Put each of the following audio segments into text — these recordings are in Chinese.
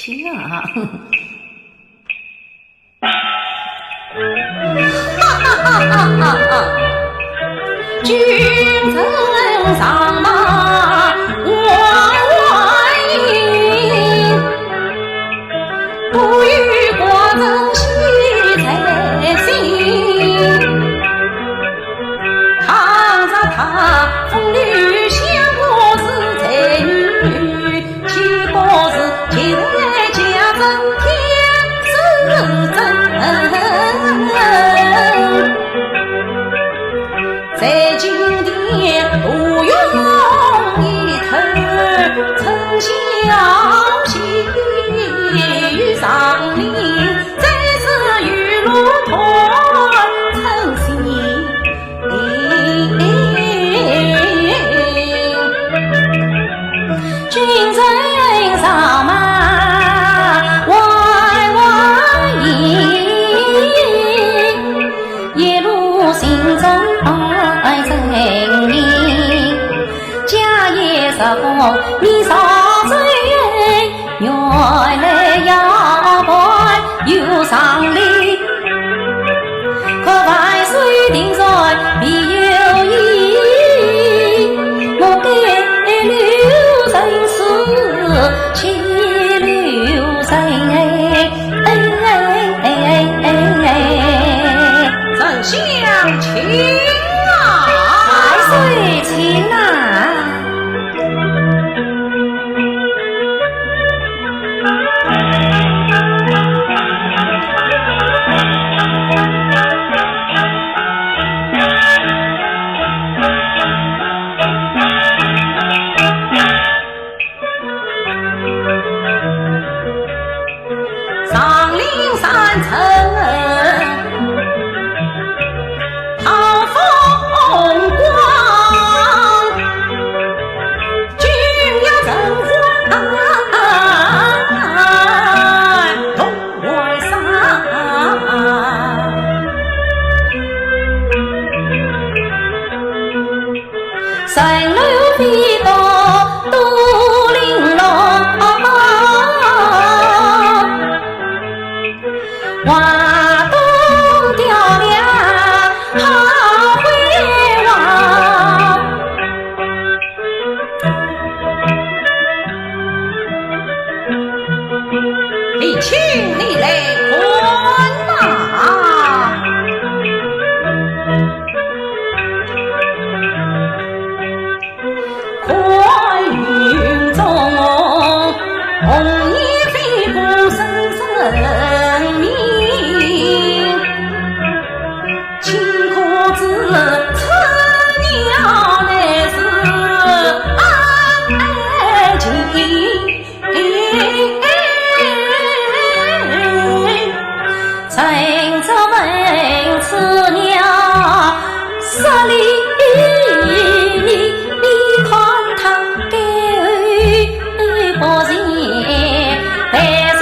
行啊！哈哈哈哈哈！君臣上马万应，不与国争喜在心。倘若他风雨相过是才女，岂不是期待家政天是真？在今天不用一头曾相惜与上林，再是雨露团成心。君臣上马万应，一路行走爱人民，家业十方年少岁，原来要拜有上礼，可万岁定在必有意，我该留人世，岂留人真相情啊！万岁请啊！上林山城好风光，君要征欢同外上，神流飞到都玲珑，华东雕梁好辉煌，你请你来看呐！看云中红叶飞过深深明，清可知此鸟乃是爱情，曾则问此鸟十里看他给不行，但是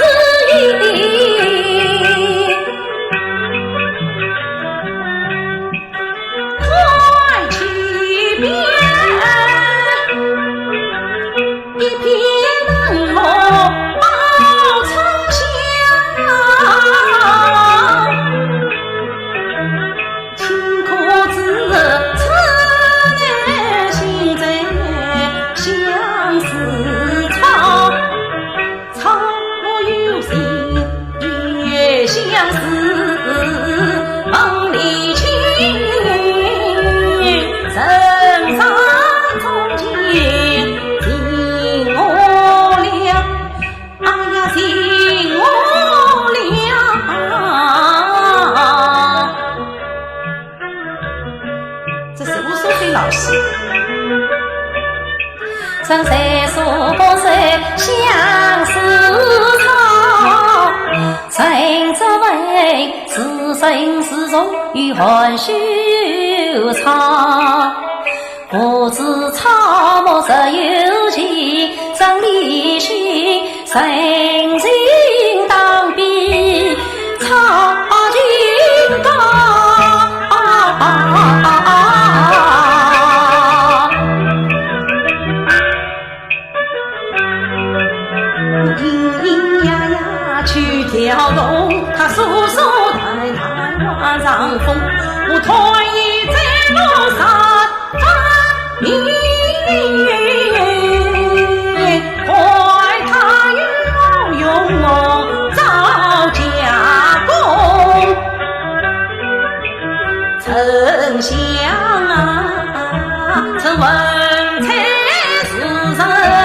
看其边一片冷漠报沉香，清可知此男心在相思草，草有心也相思梦里情，人生中间情我了，哎呀情我了，这是吴淑菲老师。上山所高山相思草，曾则问是生是荣与寒羞草，不知草木实有情，张立勋神情当比草君高。阴阴阳丞相啊，这文采是人。